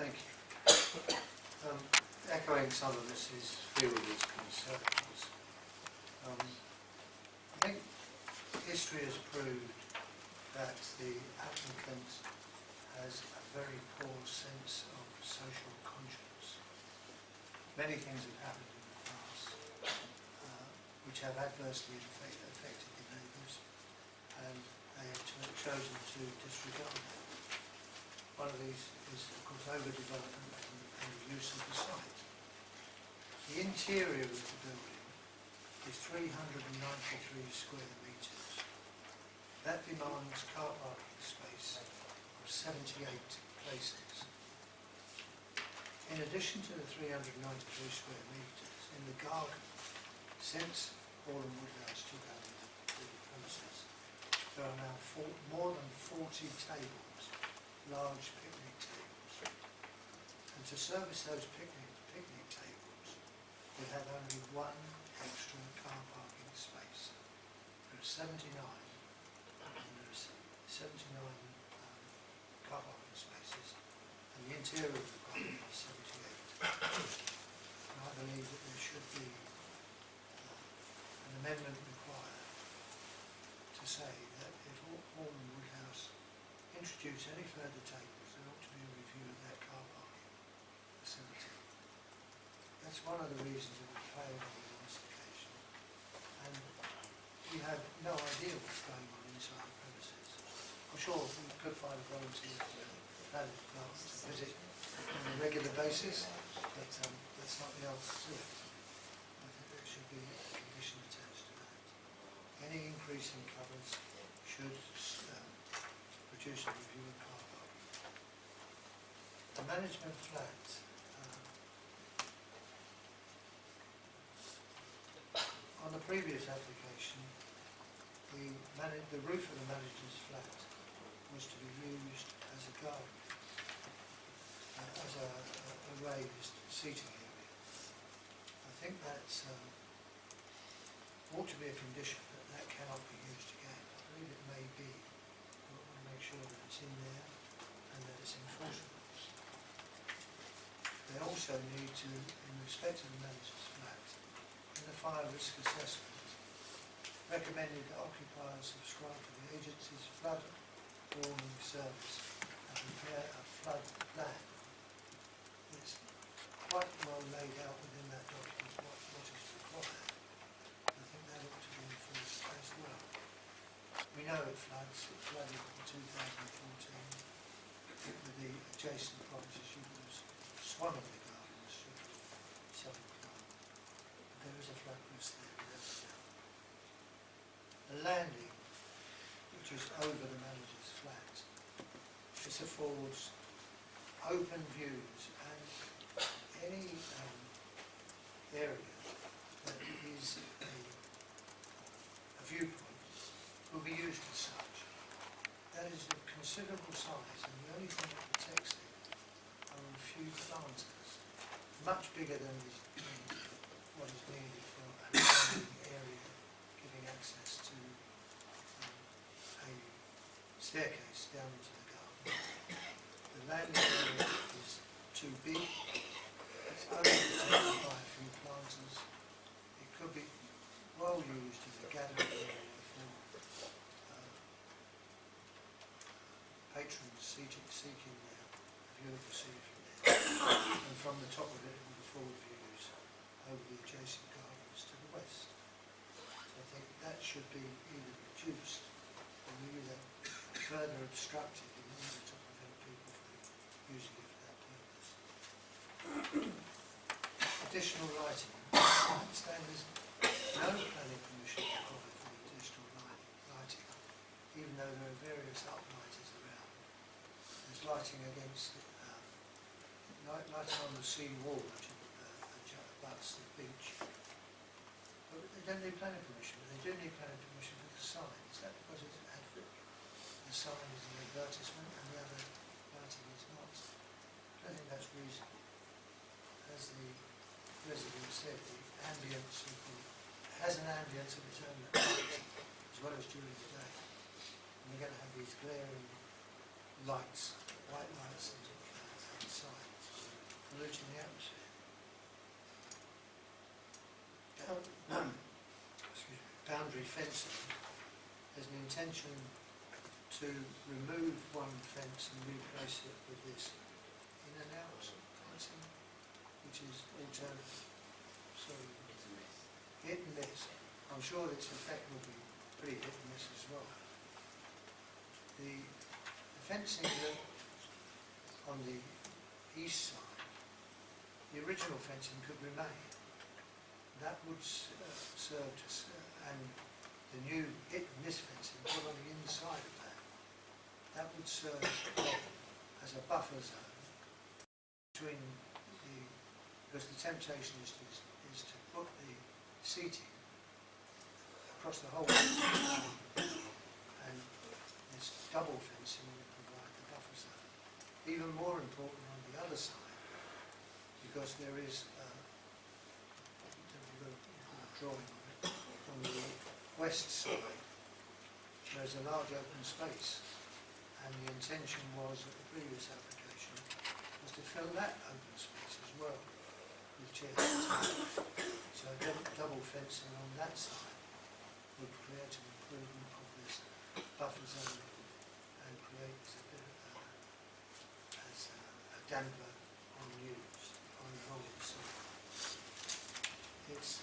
Thank you. Echoing some of Mrs. Field's concerns, I think history has proved that the applicant has a very poor sense of social conscience. Many things have happened in the past which have adversely affected the neighbours, and they have chosen to disregard that. One of these is, of course, overdevelopment and the use of the site. The interior of the building is 393 square metres. That demands car parking space of 78 places. In addition to the 393 square metres, in the garden, since Osborne Woodhouse took over the premises, there are now more than 40 tables, large picnic tables. And to service those picnic tables, we have only one extra car parking space. There are 79, and there are 79 car parking spaces, and the interior of the garden is 78. And I believe that there should be an amendment required to say that if Osborne Woodhouse introduce any further tables, there ought to be a review of that car parking facility. That's one of the reasons that we failed on the last occasion. And we have no idea what's going on inside the premises. I'm sure we could find a volunteer to visit on a regular basis, but that's not the answer to it. I think there should be a condition attached to that. Any increase in covers should produce a review of car parking. The management flat. On the previous application, the roof of the manager's flat was to be used as a garden, as a raised seating area. I think that's ought to be a condition that cannot be used again. I believe it may be. We want to make sure that it's in there and that it's enforceable. They also need to, in respect of the manager's flat, in the fire risk assessment, recommended that occupiers subscribe to the agency's flood warning service and prepare a flood plan. It's quite well laid out within that document what is required. I think that ought to be enforced as well. We know it flooded in 2014 with the adjacent properties. You could have swum in the garden and stripped southern plant. There is a flood risk there without a doubt. The landing, which is over the manager's flat, this affords open views, and any area that is a viewpoint will be used as such. That is of considerable size, and the only thing that protects it are a few planters, much bigger than what is needed for a landing area giving access to a staircase down into the garden. The landing area is too big. It's only protected by a few planters. It could be well used as a gathering area for patrons seeking their view of the sea from there. And from the top of it would afford views over the adjacent gardens to the west. So I think that should be either reduced or either further obstructed in order to prevent people from using it for that purpose. Additional lighting. I understand there's no planning permission required for the additional lighting, even though there are various uplighters around. There's lighting against lighting on the sea wall which abuts the beach. But they don't need planning permission, but they do need planning permission for the sign. Is that because it's an advert? The sign is an advertisement and the other lighting is not. I don't think that's reasonable. As the resident said, the ambience has an ambience of its own at night, as well as during the day. And we're going to have these glaring lights, white lights inside. damaging the atmosphere. Excuse me. Boundary fencing has an intention to remove one fence and replace it with this in and out fencing, which is alternative. So hit and miss. I'm sure its effect will be pretty hit and miss as well. The fencing that on the east side, the original fencing could remain. That would serve to, and the new hit and miss fencing put on the inside of that would serve as a buffer zone between because the temptation is to put the seating across the whole and this double fencing will provide the buffer zone. Even more important on the other side, because there is a drawing of it, on the west side there's a large open space, and the intention was at the previous application was to fill that open space as well with chairs and tables. So double fencing on that side would create an improvement of this buffer zone and create a bit of as a damper on use on the whole side. It's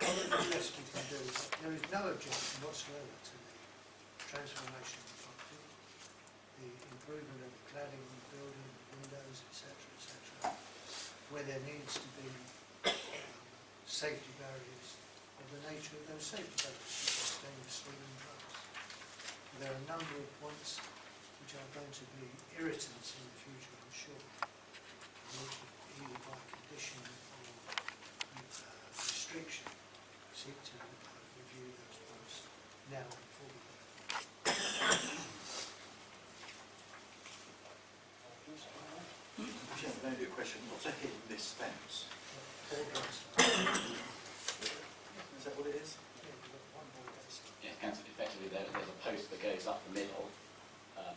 one of the best we can do. There is no objection whatsoever to the transformation of the property, the improvement of the cladding on the building, the windows, etc., etc., where there needs to be safety barriers of the nature of those safety barriers, which are stainless steel and glass. There are a number of points which are going to be irritants in the future, I'm sure, which either by condition or restriction seek to review those points now before we go. Maybe a question, what's a hit and miss fence? Is that what it is? Yeah, effectively there's a post that goes up the middle, a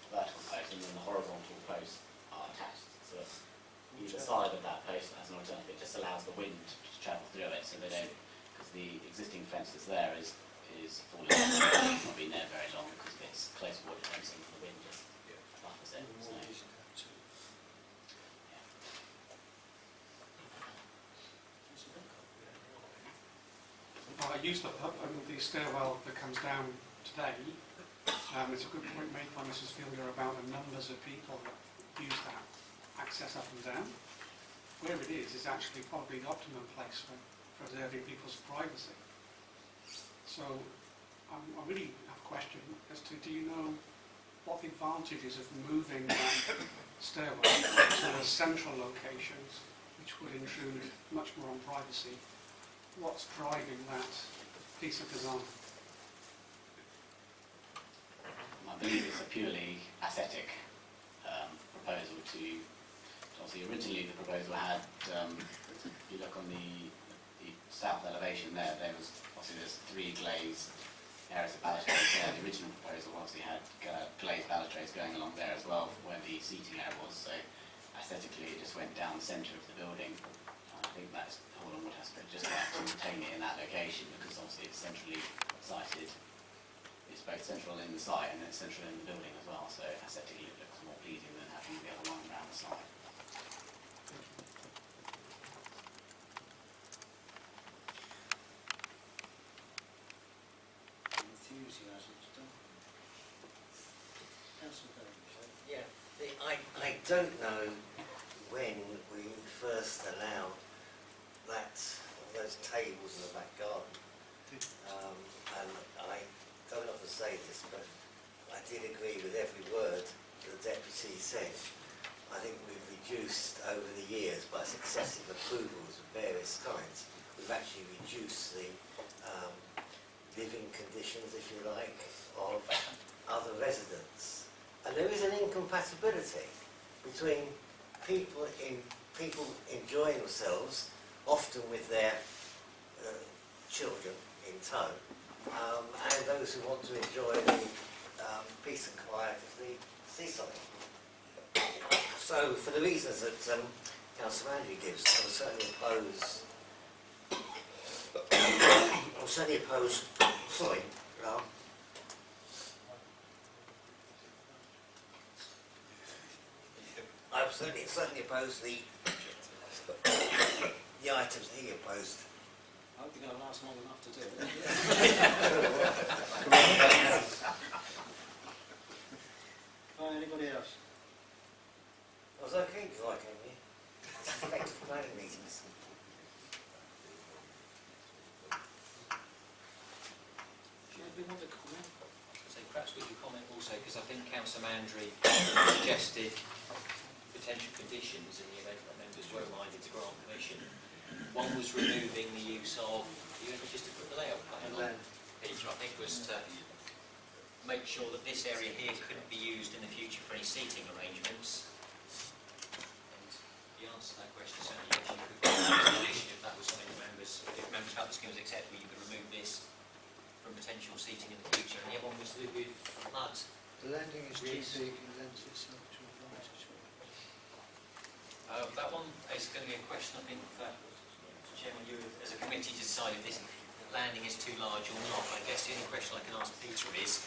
vertical post, and then the horizontal posts are attached. So either side of that post as an alternative, it just allows the wind to travel through it, so they don't, because the existing fence that's there is falling down. It's not been there very long because it's close water fencing, the wind just buffers it. So. I used up the stairwell that comes down today. It's a good point made by Mrs. Fielder about the numbers of people that use that access up and down. Where it is actually probably the optimum place for preserving people's privacy. So I really have a question as to, do you know what the advantages of moving that stairwell to a central location, which would intrude much more on privacy? What's driving that piece of design? I believe it's a purely aesthetic proposal to obviously originally the proposal had, if you look on the south elevation there was obviously there's 3 glazed areas of balustrades there. The original proposal obviously had glazed balustrades going along there as well where the seating area was, so aesthetically it just went down the centre of the building. I think that's Holland would have to just like to retain it in that location because obviously it's centrally sited. It's both central in the site and then central in the building as well, so aesthetically it looks more pleasing than having the other one around the side. Enthusiasm to done. Yeah, I don't know when we first allowed those tables in the back garden, and I don't often say this, but I did agree with every word the deputy said. I think we've reduced over the years by successive approvals of various kinds. We've actually reduced the living conditions, if you like, of other residents, and there is an incompatibility between people enjoying themselves, often with their children in tow, and those who want to enjoy the peace and quiet of the seaside. So So, for the reasons that Councillor Andrew gives, I would certainly oppose. I would certainly oppose. Sorry, I would certainly oppose the items that he opposed. I hope you're going to last long enough to do it. Anybody else? I was okay before I came here. It's effective planning meetings. Do you want to comment? So perhaps we could comment also, because I think Councillor Mandry suggested potential conditions in the event that members were minded to grant permission. One was removing the use of, just to put the layout plan on, Peter, I think was to make sure that this area here couldn't be used in the future for any seating arrangements. And the answer to that question certainly yes, you could grant a condition if that was something that if members felt the scheme was acceptable, you could remove this from potential seating in the future. And the other one was to do with flood. The landing is too Yes. big and lends itself to advantage. That one is going to be a question, I think, for Chairman, you as a committee to decide if this landing is too large or not. I guess the only question I can ask Peter is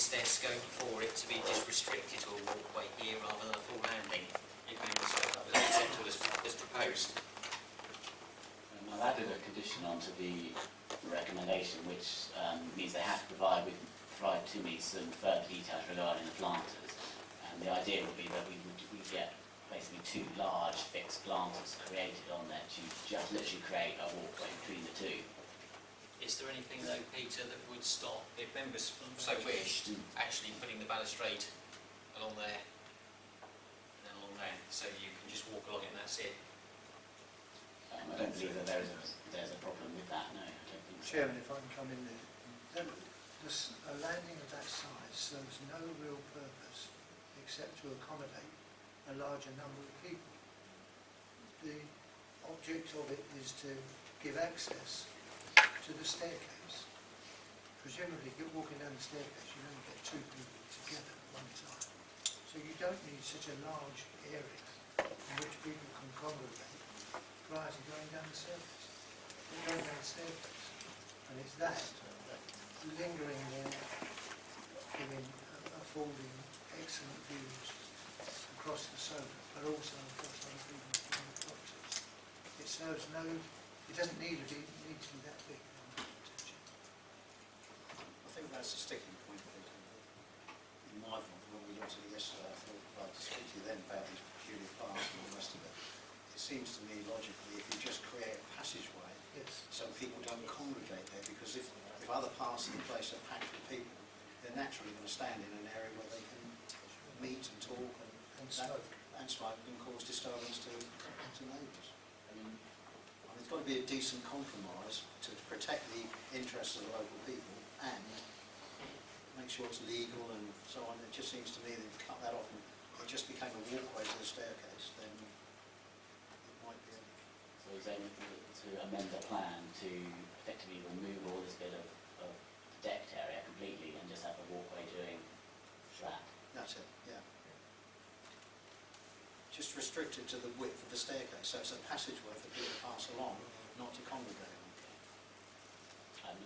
there scope for it to be just restricted to a walkway here rather than a full landing? If members felt that was acceptable as proposed. I've added a condition onto the recommendation, which means they have to provide to me some further details regarding the planters. And the idea would be that we get basically two large fixed planters created on there to just literally create a walkway between the two. Is there anything though, Peter, that would stop, if members so wished, actually putting the balustrade along there and then along there, so you can just walk along it and that's it? I don't believe that there's a problem with that, no, I don't think so. Chairman, if I can come in there. A landing of that size serves no real purpose except to accommodate a larger number of people. The object of it is to give access to the staircase. Presumably, if you're walking down the staircase, you only get two people together at one time. So you don't need such a large area in which people can congregate prior to going down the staircase. You're going down the staircase, and it's that lingering there, affording excellent views across the solar, but also across other people's properties. It serves no. It doesn't need to be that big. I think that's a sticking point, Peter. In my view, when we looked at it yesterday, I thought I'd like to speak to you then about these peculiar plants and all the rest of it. It seems to me logically if you just create a passageway Yes. so people don't congregate there, because if other parts of the place are packed with people, they're naturally going to stand in an area where they can meet and talk And smoke. and cause disturbance to neighbours. There's got to be a decent compromise to protect the interests of the local people and make sure it's legal and so on. It just seems to me that if you cut that off and it just became a walkway to the staircase, then it might be. So he's aiming to amend the plan to effectively remove all this bit of decked area completely and just have a walkway doing flat. That's it, yeah. Just restricted to the width of the staircase, so it's a passageway for people to pass along, not to congregate on.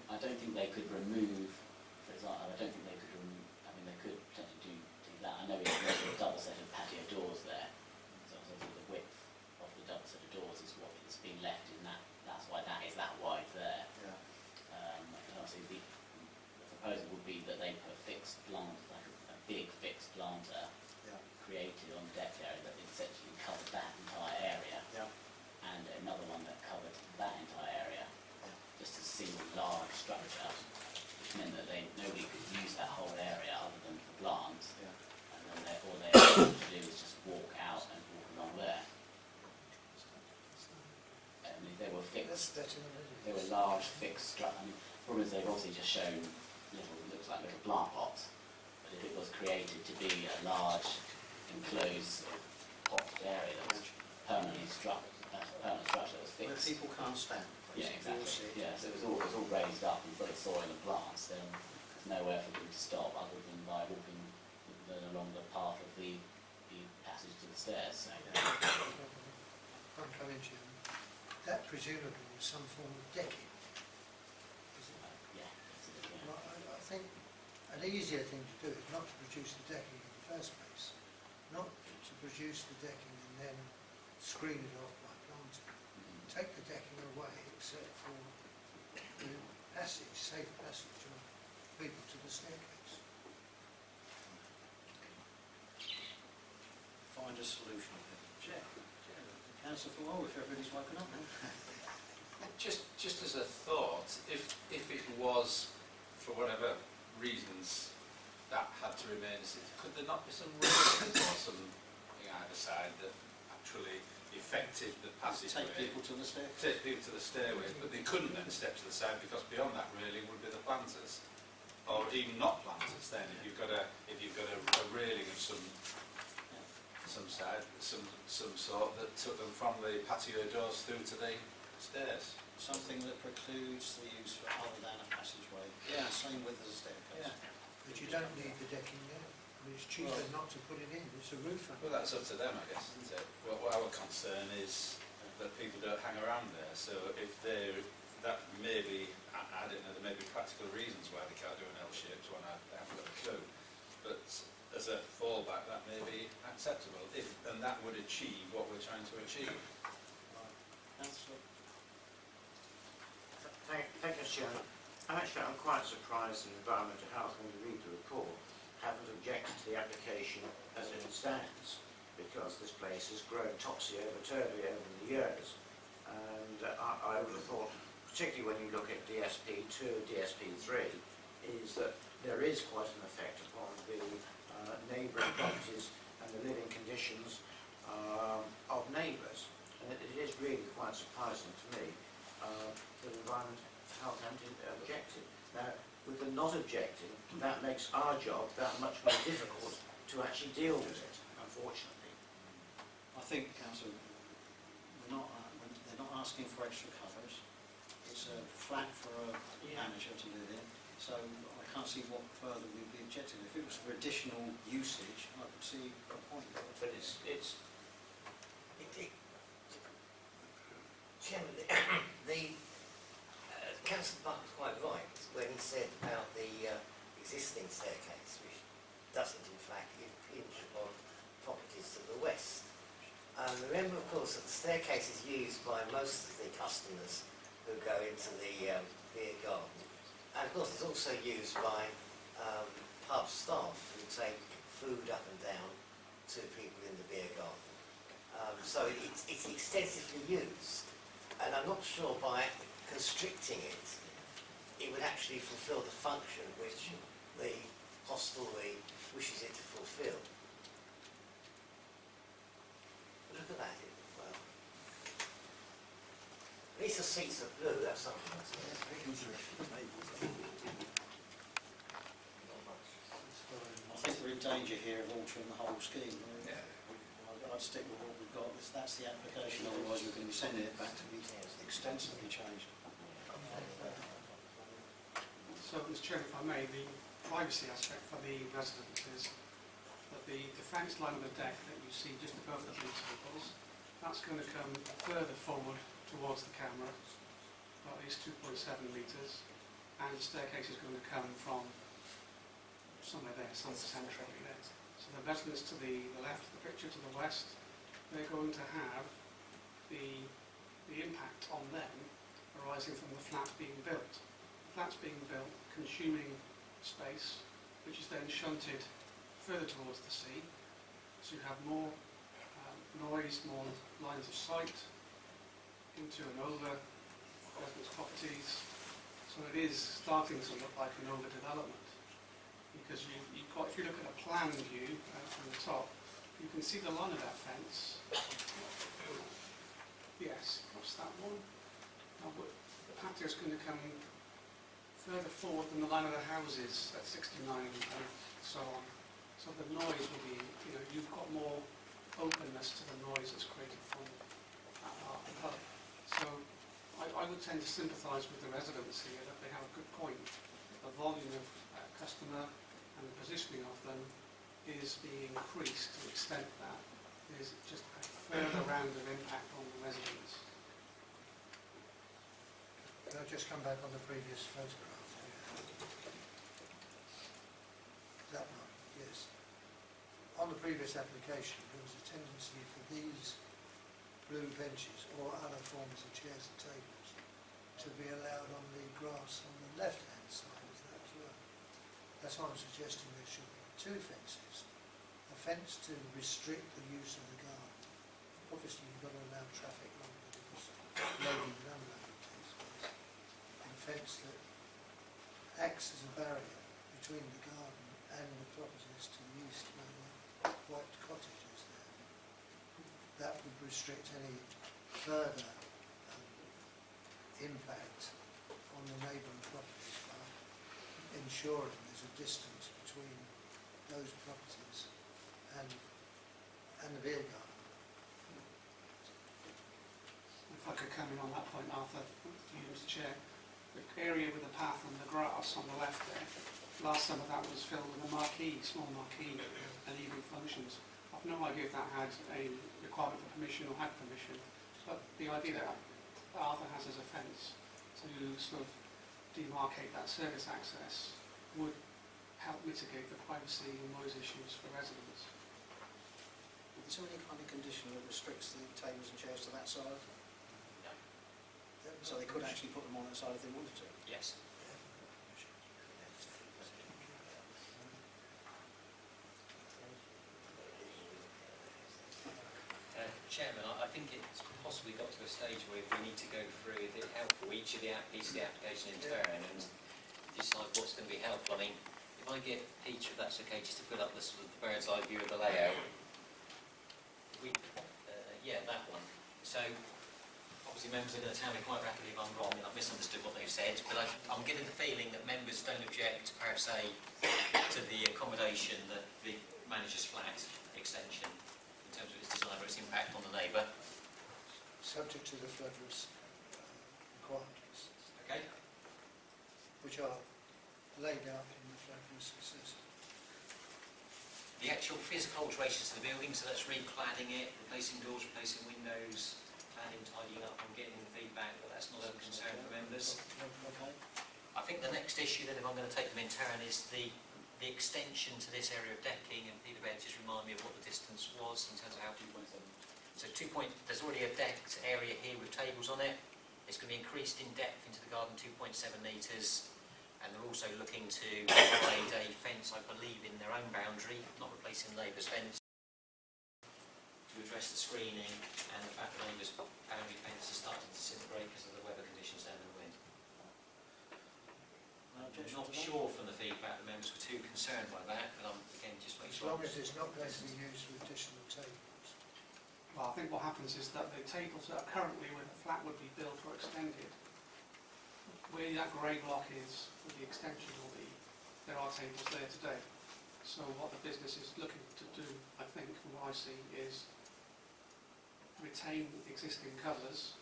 I don't think they could remove, for example, I don't think they could remove, I mean they could potentially do that. I know it's a double set of patio doors there, so obviously the width of the double set of doors is what is being left in that, that's why that is that wide there. Yeah. And obviously the proposal would be that they put a fixed plant, like a big fixed planter created on the deck area that essentially covered that entire area, and another one that covered that entire area, just a single large structure, which meant that nobody could use that whole area other than for plants, and then all they had to do was just walk out and walk along there. And if they were fixed, That's they were large fixed structures. I mean, the problem is they've obviously just shown looks like little plant pots, but if it was created to be a large enclosed potted area that was permanent structure that was Where fixed. people can't stand. Yeah, basically. exactly. Yeah, so it was all raised up and full of soil and plants. Then there's nowhere for them to stop other than by walking along the path of the passage to the the stairs. So, I'm coming to you. That presumably is some form of decking. Isn't it? yeah, absolutely, yeah. Well, I think an easier thing to do is not to produce the decking in the first place, not to produce the decking and then screen it off by planting. Take the decking away except for the passage, safe passage of people to the staircase. Find a solution. Chair. Councillor Full, if everybody's woken up now. Just as a thought, if it was, for whatever reasons, that had to remain, could there not be some railings or something either side that actually affected the passageway? Take people to the staircase. Take people to the stairways, but they couldn't then step to the side because beyond that railing would be the planters, or even not planters. Then, if you've got a railing of some sort that took them from the patio doors through to the stairs. Something that precludes the use for other than a passageway. Yeah, same width as a staircase. Yeah. But you don't need the decking there. I mean, it's cheaper not to put it in, it's a roof. Well, that's up to them, I guess, isn't it? Well, our concern is that people don't hang around there. So if that may be, I don't know, there may be practical reasons why they can't do an L-shaped one. I haven't got a clue. But as a fallback, that may be acceptable, and that would achieve what we're trying to achieve. Councillor. Thank you, Chairman. I'm quite surprised that Environmental Health, when you read the report, haven't objected to the application as it stands, because this place has grown topsy-turvy over the years. And I would have thought, particularly when you look at DSP2, DSP3, is that there is quite an effect upon the neighbouring properties and the living conditions of neighbours. And it is really quite surprising to me that Environmental Health haven't objected. Now, with the not objecting, that makes our job that much more difficult to actually deal with it, unfortunately. I think, Councillor, they're not asking for extra covers. It's a flat for a manager to live in, so I can't see what further we'd be objecting. If it was for additional usage, I could see a point. But Chairman, Councillor Buck was quite right when he said about the existing staircase, which doesn't in fact impinge upon properties to the west. Remember, of course, that the staircase is used by most of the customers who go into the beer garden, and of course it's also used by pub staff who take food up and down to people in the beer garden. So it's extensively used, and I'm not sure by constricting it, it would actually fulfil the function which the hostelry wishes it to fulfil. Look at that, well. At least the seats are blue, that's something. Not much. I think we're in danger here of altering the whole scheme. I'd stick with what we've got. That's the application, otherwise we're going to be sending it back to be extensively changed. So, Mr. Chairman, if I may, the privacy aspect for the residents is that the defence line of the deck that you see just above the blue tables, that's going to come further forward towards the camera, at least 2.7 metres, and the staircase is going to come from somewhere there, somewhere centrally there. So the residents to the left of the picture, to the west, they're going to have the impact on them arising from the flat being built. The flat's being built, consuming space, which is then shunted further towards the sea. So you have more noise, more lines of sight into and over residents' properties. So it is starting to look like an overdevelopment. Because you've got, if you look at a plan view from the top, you can see the line of that fence. Yes, what's that one? Now, the patio is going to come further forward than the line of the houses at 69 and so on. So the noise will be, you've got more openness to the noise that's created from that art and hub. So I would tend to sympathise with the residents here that they have a good point. The volume of customer and the positioning of them is being increased to the extent that is just a further round of impact on the residents. Can I just come back on the previous photograph? That one, yes. On the previous application, there was a tendency for these blue benches or other forms of chairs and tables to be allowed on the grass on the left-hand side of that as well. That's why I'm suggesting there should be two fences. A fence to restrict the use of the garden. Obviously you've got to allow traffic along because loading and unloading takes place. And a fence that acts as a barrier between the garden and the properties to the east where the white cottage is there. That would restrict any further impact on the neighbouring properties by ensuring there's a distance between those properties and the beer garden. If I could come in on that point, Arthur, to you, Mr. Chair, the area with the path and the grass on the left there, last summer that was filled with a marquee, small marquee, and evening functions. I've no idea if that had a requirement for permission or had permission, but the idea that Arthur has as a fence to sort of demarcate that service access would help mitigate the privacy and noise issues for residents. Is there any kind of condition that restricts the tables and chairs to that side? So they could actually put them on that side if they wanted to? Yes. Chairman, I think it's possibly got to a stage where we need to go through the helpful each of the pieces of the application in turn and decide what's going to be helpful. I mean, if I get Peter, if that's okay, just to fill up the sort of bird's eye view of the layout. Yeah, that one. So, obviously members are going to tell me quite rapidly if I'm wrong and I've misunderstood what they've said, but I'm getting the feeling that members don't object per se to the accommodation, the manager's flat extension in terms of its design or its impact on the neighbour. Subject to the flood risk requirements, Okay. which are laid out in the flood risk assessment. The actual physical alterations to the building, so that's recladding it, replacing doors, replacing windows, cladding, tidying up, I'm getting feedback that that's not a concern for members. Okay. I think the next issue then, if I'm going to take them in turn, is the extension to this area of decking, and Peter Baird just remind me of what the distance was in terms of how people... So there's already a decked area here with tables on it. It's going to be increased in depth into the garden 2.7 metres, and they're also looking to provide a fence, I believe, in their own boundary, not replacing the neighbour's fence, to address the screening and the fact that the neighbour's boundary fence is starting to disintegrate because of the weather conditions down in the wind. No I'm objection not to that? sure from the feedback the members were too concerned by that, but I'm again just making As sure. long as it's not going to be used for additional tables. Well, I think what happens is that the tables that are currently where the flat would be built or extended, where that grey block is with the extension will be, there are tables there today. So what the business is looking to do, I think, from what I see, is retain existing covers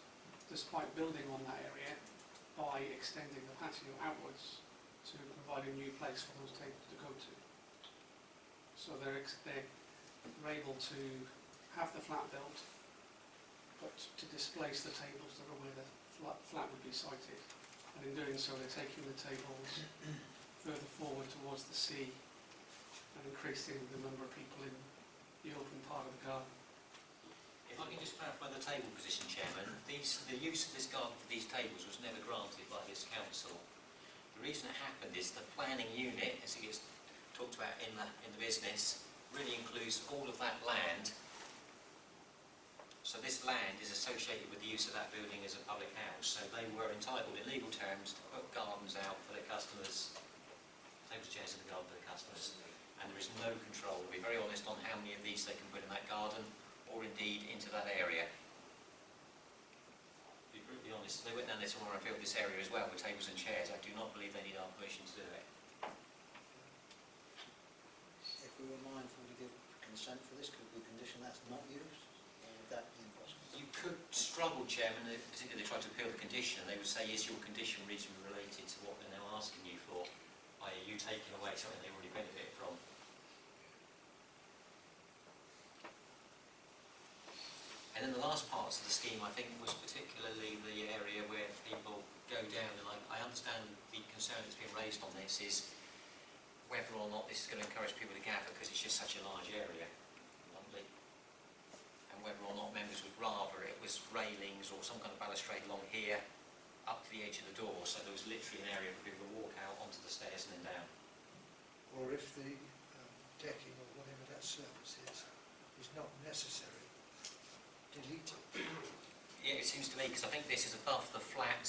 despite building on that area by extending the patio outwards to provide a new place for those tables to go to. So they're able to have the flat built, but to displace the tables that are where the flat would be sited. And in doing so, they're taking the tables further forward towards the sea and increasing the number of people in the open part of the garden. If I can just clarify the table position, Chairman, the use of this garden for these tables was never granted by this council. The reason it happened is the planning unit, as it gets talked about in the business, really includes all of that land. So this land is associated with the use of that building as a public house. So they were entitled in legal terms to put gardens out for their customers, tables, chairs in the garden for their customers. And there is no control, to be very honest, on how many of these they can put in that garden or indeed into that area. To be brutally honest, if they went down there tomorrow and filled this area as well with tables and chairs, I do not believe they need our permission to do it. If we were mindful to give consent for this, could we condition that's not used? Or would that be impossible? You could struggle, Chairman, particularly if they try to appeal the condition. They would say, is your condition reasonably related to what they're now asking you for? i.e. you taking away something they already benefit from? the last parts of the scheme, I think, was particularly the area where people go down, and I understand the concern that's been raised on this is whether or not this is going to encourage people to gather because it's just such a large area, bluntly, and whether or not members would rather it was railings or some kind of balustrade along here up to the edge of the door, so there was literally an area for people to walk out onto the stairs and then down. Or if the decking or whatever that surface is not necessary, delete it. Yeah, it seems to me, because I think this is above the flat,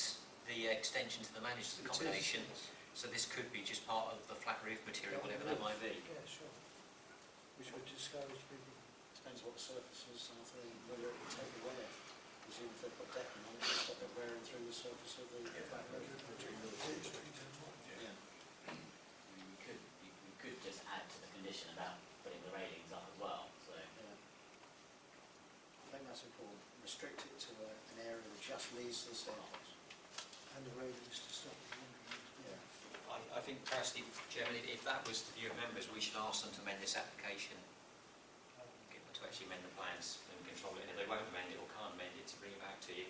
the extension to the manager's It is, accommodation, yes. so this could be just part of the flat roof material, whatever that might be. Yeah, sure. Which would discourage people. Depends what the surface is, Arthur, and whether it would take the wear. Presume if they put decking on it, it'll stop it wearing through the surface of the flat roof. Yeah. You could just add to the condition about putting the railings up as well, so. Yeah. I think that's important. Restrict it to an area that just leads to the staircase. And the railings to stop the wandering. Yeah. I think personally, Chairman, if that was the view of members, we should ask them to amend this application, get them to actually amend the plans and control it, and if they won't amend it or can't amend it, to bring it back to you.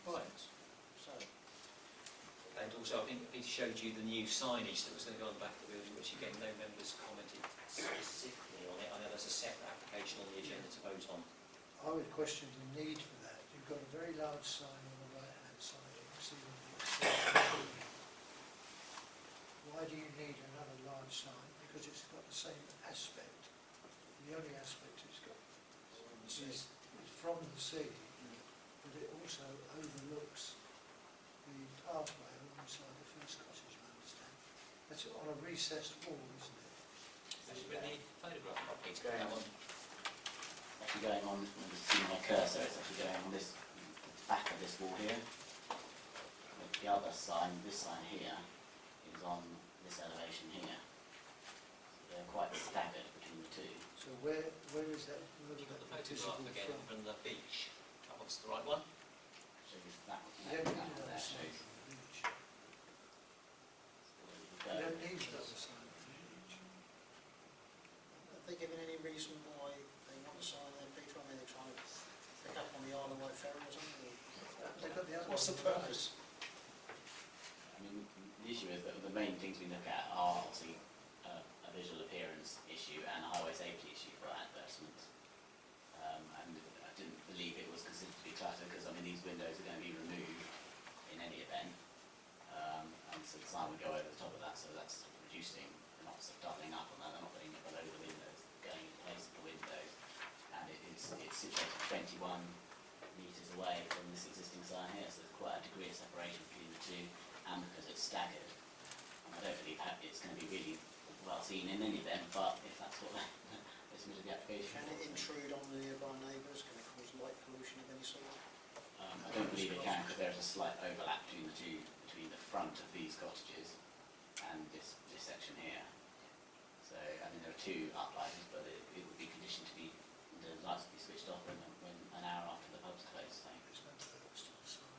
Right. So, And also, I think Peter showed you the new signage that was going to go on the back of the building, which again, no members commented specifically on it. I know that's a separate application on the agenda to vote on. I would question the need for that. You've got a very large sign on the right-hand side. You can see the extension. Why do you need another large sign? Because it's got the same aspect. The only aspect it's got is from the sea, but it also overlooks the pathway alongside the first cottage, I understand. That's on a recessed wall, isn't it? There's been the photograph properly to Going that on. one. Actually going on, you can see my cursor, it's actually going on this back of this wall here. With the other sign, this sign here, is on this elevation here. So they're quite staggered between the two. So where is that? You've got the visible photograph again from? from the beach. That one's the right one. So that one You don't need that another there sign shows. from the beach. So You don't need another sign from the beach. have they given any reason why they want a sign there, Peter? I mean, they're trying to pick up on the Isle of Wight ferry or something? They've got the other What's the one. purpose? I mean, the issue is that the main things we look at are obviously a visual appearance issue and a highway safety issue for our advertisement. And I didn't believe it was considered to be clutter because, I mean, these windows are going to be removed in any event. And so the sign would go over the top of that, so that's reducing, they're not sort of doubling up on that, they're not putting it below the windows, going in place of the windows. And it's situated 21 metres away from this existing sign here, so there's quite a degree of separation between the two, and because it's staggered. And I don't believe it's going to be really well seen in any event, but if that's what they submitted the application Can for. it intrude on the nearby neighbours? Can it cause light pollution of any sort? I don't believe it can, because there's a slight overlap between the two, between the front of these cottages and this section here. So, I mean, there are two uplighters, but it would be conditioned to be, the lights would be switched off when an hour after the pub's closed, so. There's no purpose to the sign.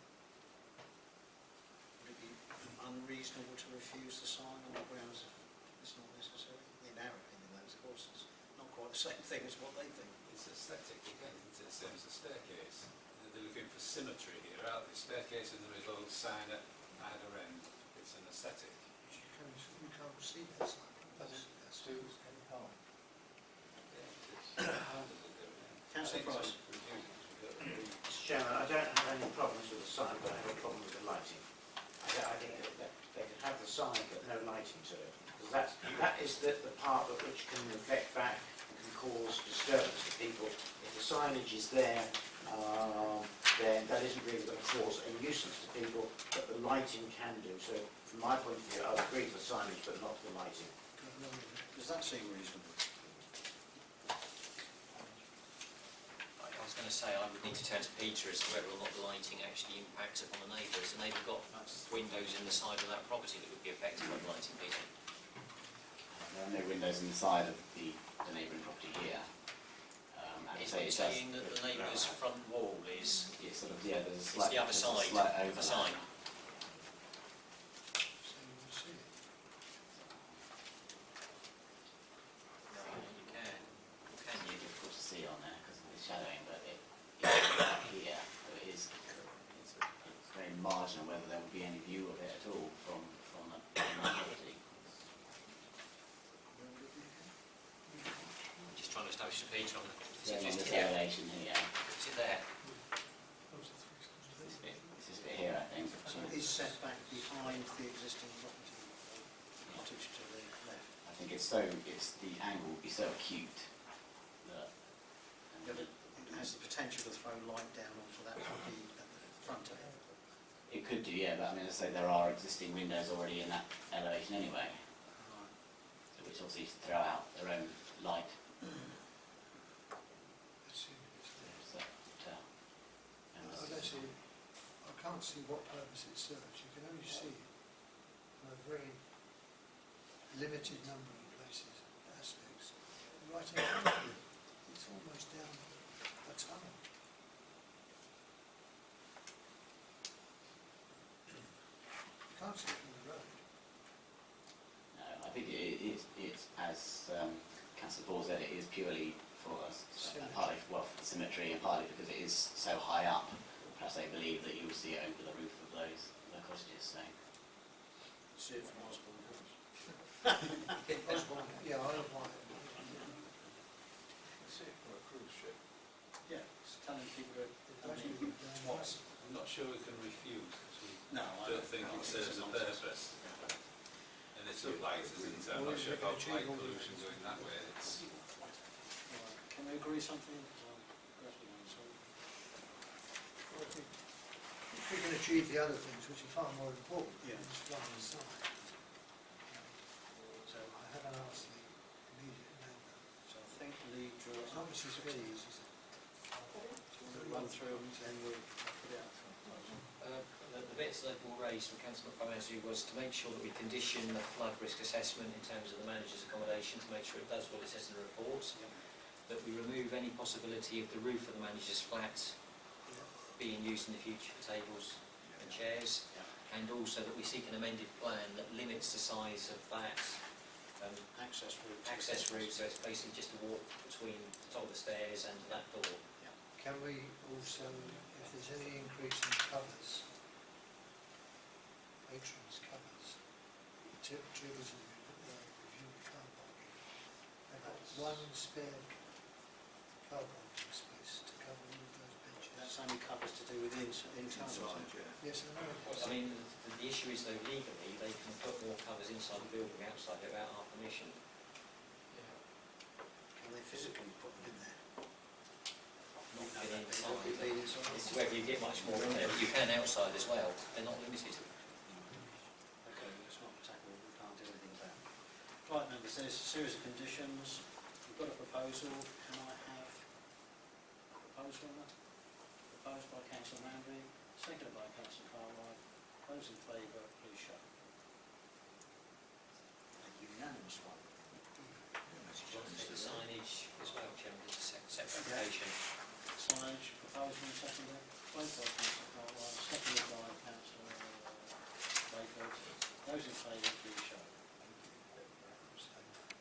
Would it be unreasonable to refuse the sign on the grounds that it's not necessary? In our opinion, that of course, it's not quite the same thing as what they think. It's aesthetic again, isn't it? Same as the staircase. They're looking for symmetry here, aren't they? Staircase in the middle, sign at either end. It's an aesthetic. You can't see that sign. That's any harm? Yeah, it's harder to do. Councillor Price. Mr. Chairman, I don't have any problems with the sign, but I have a problem with the lighting. I think that they can have the sign but no lighting to it. Because that is the part which can reflect back and can cause disturbance to people. If the signage is there, then that isn't really going to cause a nuisance to people, but the lighting can do. So from my point of view, I would agree to the signage but not the lighting. Does that seem reasonable? I was going to say, I would need to turn to Peter as to whether or not the lighting actually impacts upon the neighbours. And they've got windows in the side of that property that would be affected by the lighting, Peter. There are no windows in the side of the neighbouring property here. And Is so it it does- saying that the neighbour's front wall is It's sort of, yeah, there's a it's slight, the other there's a side slight of the sign? So you will see it. No, you can. Can you? difficult to see on there because it's marginal whether there would be any view of it at all from the property. I'm just trying to establish a page on it. Is So it on just this here? elevation here, Is it there? it's this bit here, I think. So it is set back behind the existing property, cottage to the left. I think the angle would be so acute that Yeah, but it has the potential to throw light down onto that property at the front of it. it could do, yeah, but I mean, as I say, there are existing windows already in that elevation anyway, which obviously throw out their own light. Let's see if it's there. So, I don't see, I can't see what purpose it serves. You can only see it from a very limited number of places, aspects. Right in front of it, it's almost down a tunnel. You can't see it from the road. no, I think it's as Councillor Paul said, it is purely for us, Symmetry. partly for symmetry and partly because it is so high up. Perhaps they believe that you will see it over the roof of those cottages. So See it from Osborne House. Osborne, yeah, I don't mind. See it from a cruise ship. Yeah, it's telling people that, I Actually, mean, what's I'm not sure we can refuse, because we no, I don't think it serves a purpose. And it's not light, isn't it? I'm not sure about light pollution going that way. It's, Can we agree something? Well, if we can achieve the other things, which are far more important, Yeah. just one on the side. So I haven't asked the immediate neighbour. So I think Lee drew It's not Mrs. Fees, is it? we'll run through and then we'll put it out for proposal. The bits that were raised from Councillor Palmesi was to make sure that we condition the flood risk assessment in terms of the manager's accommodation, to make sure it does what it says in the report, that we remove any possibility of the roof of the manager's flat being used in the future for tables and chairs, and also that we seek an amended plan that limits the size of that Access route. access route, so it's basically just a walk between the top of the stairs and that door. Can we also, if there's any increase in covers, patrons' covers, triggers a review of car parking. They've got one spare car parking space to cover all of those benches. That's only covers to do with inside. Yes, I know. I mean, the issue is though legally, they can put more covers inside the building outside without our permission. Can they physically put them in there? Not No, been they inside. could be inside. It's whether you get much more in there, but you can outside as well, they're not limited. Okay, it's not tackle, we can't do anything about it. Right, members, there's a series of conditions. We've got a proposal. Can I have a proposal on that? Proposed by Councillor Mandry, seconded by Councillor Cartwright. Those in favour, please show. A unanimous one. The signage as well, Chairman, is a separate application. Signage proposal and seconded, both by Councillor Cartwright, seconded by Councillor Rayford. Those in favour, please show.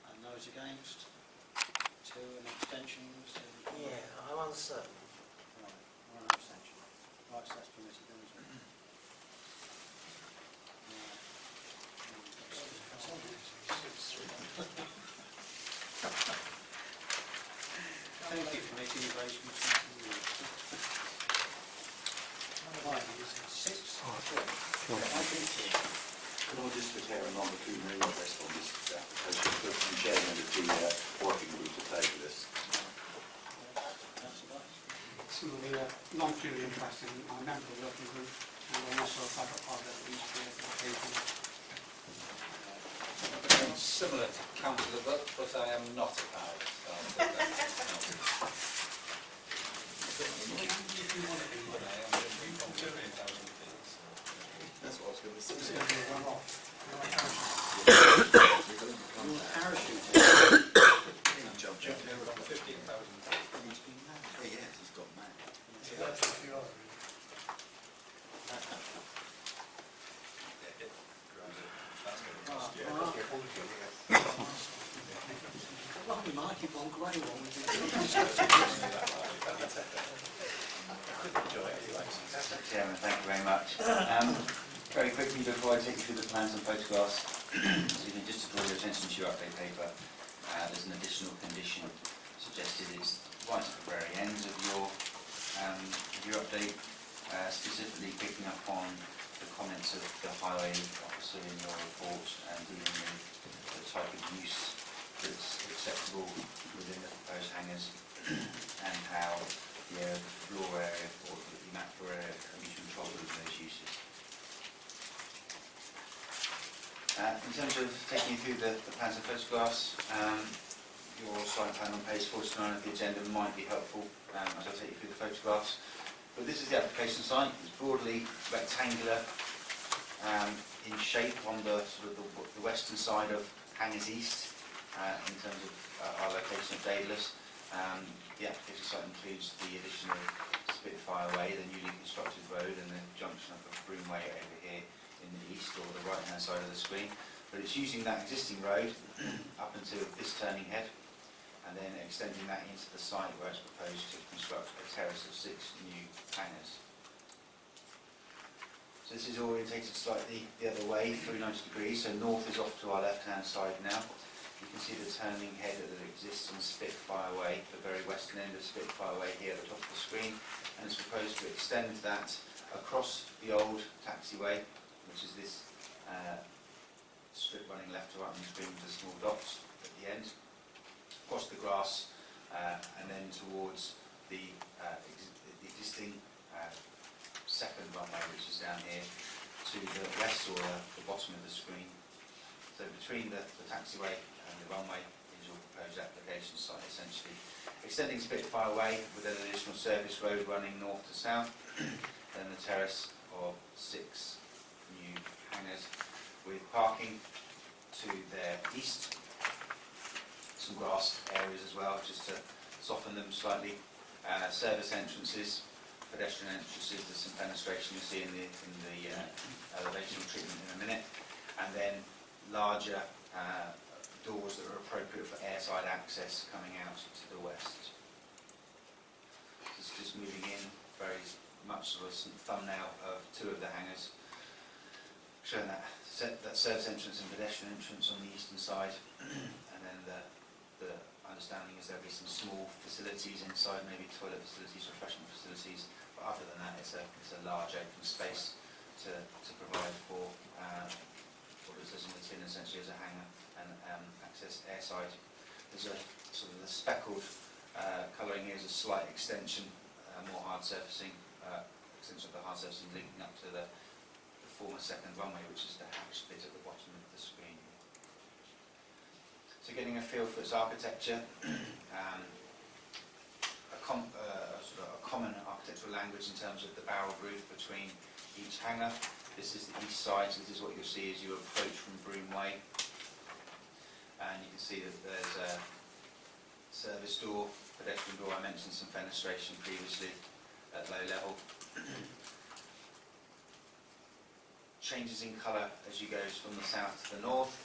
And those against? 2 and abstentions? Yeah, I'm uncertain. Right, 1 abstention. Right, so that's permitted then, isn't it? Thank you for making the arrangements. Right, 6. I think Can I just declare a non-pecuniary interest on this application, because I'm chairman of the working group to table this. Councillor Bucks. Similarly, non-pecuniary interest in our member of the working group, and I'm also a private party that needs to be application. similar to Councillor Buck, but I am not a pilot. So I'll take that. That's what I was going to say. It's going to be a one-off. Your parachuting. Jump. About 15,000. He's been mad. Yes, he's got mad. That's if you are. That's going to cost you. Well, we might keep on grey one with Chairman, thank you very much. much. Very quickly before I take you through the plans and photographs, just to draw your attention to your update paper, there's an additional condition suggested. It's right at the very end of your update, specifically picking up on the comments of the highway officer in your report and dealing with the type of use that's acceptable within the proposed hangars and how the floor area or the mat floor area can be controlled with those uses. In terms of taking you through the plans and photographs, your site plan on page 49 of the agenda might be helpful as I take you through the photographs. But this is the application site. It's broadly rectangular in shape on the sort of the western side of Hangers East in terms of our location at Daedalus. The application site includes the addition of Spitfire Way, the newly constructed road, and the junction of Broomway over here in the east or the right hand side of the screen. But it's using that existing road up until this turning head and then extending that into the site where it's proposed to construct a terrace of 6 new hangars. So this is orientated slightly the other way, 390 degrees, so north is off to our left hand side now. You can see the turning head that exists on Spitfire Way, the very western end of Spitfire Way here at the top of the screen, and it's proposed to extend that across the old taxiway, which is this strip running left to right on the screen with the small dots at the end, across the grass, and then towards the existing second runway, which is down here to the west or the bottom of the screen. So between the taxiway and the runway is your proposed application site, essentially. Extending Spitfire Way with an additional service road running north to south, and the terrace of 6 new hangars with parking to their east. Some grass areas as well, just to soften them slightly. Service entrances, pedestrian entrances, there's some fenestration you see in the elevational treatment in a minute. And then larger doors that are appropriate for airside access coming out to the west. It's just moving in, very much sort of some thumbnail of 2 of the hangars, showing that service entrance and pedestrian entrance on the eastern side, and then the understanding is there'll be some small facilities inside, maybe toilet facilities, refreshment facilities, but other than that it's a large open space to provide for what is on the tin essentially as a hangar and access airside. There's a sort of the speckled colouring here is a slight extension, more hard surfacing, extension of the hard surfacing linking up to the former second runway, which is the hatched bit at the bottom of the screen. So getting a feel for its architecture, sort of a common architectural language in terms of the barrel roof between each hangar. This is the east side, so this is what you'll see as you approach from Broomway. And you can see that there's a service door, pedestrian door. I mentioned some fenestration previously at low level. Changes in colour as you go from the south to the north,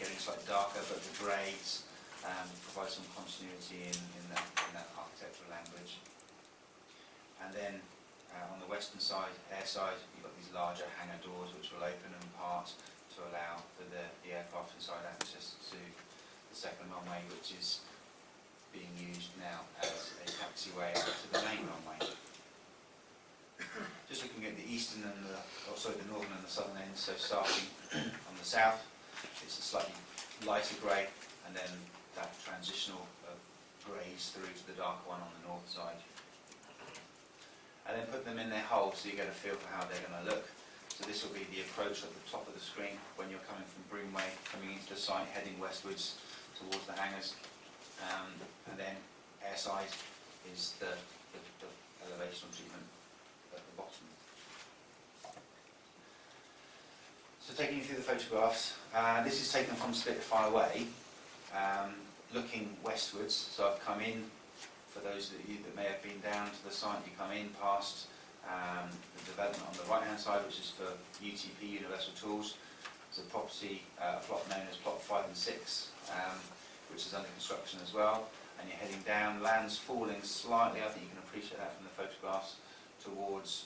getting slightly darker, but the greys provide some continuity in that architectural language. And then on the western side, airside, you've got these larger hangar doors which will open in part to allow for the aircraft inside access to the second runway, which is being used now as a taxiway out to the main runway. Just looking at the eastern and the northern and the southern ends, so starting on the south, it's a slightly lighter grey, and then that transitional of greys through to the darker one on the north side. And then put them in their hole so you get a feel for how they're going to look. So this will be the approach at the top of the screen when you're coming from Broomway, coming into the site, heading westwards towards the hangars. And then airside is the elevational treatment at the bottom. So taking you through the photographs, this is taken from Spitfire Way, looking westwards. So I've come in, for those of you that may have been down to the site, you come in past the development on the right hand side, which is for UTP, Universal Tools. There's a property, a plot known as plot 5 and 6, which is under construction as well. And you're heading down, land's falling slightly, I think you can appreciate that from the photographs, towards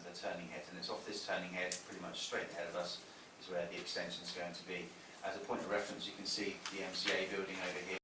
the turning head, and it's off this turning head, pretty much straight ahead of us, is where the extension is going to be. As a point of reference, you can see the MCA building over here.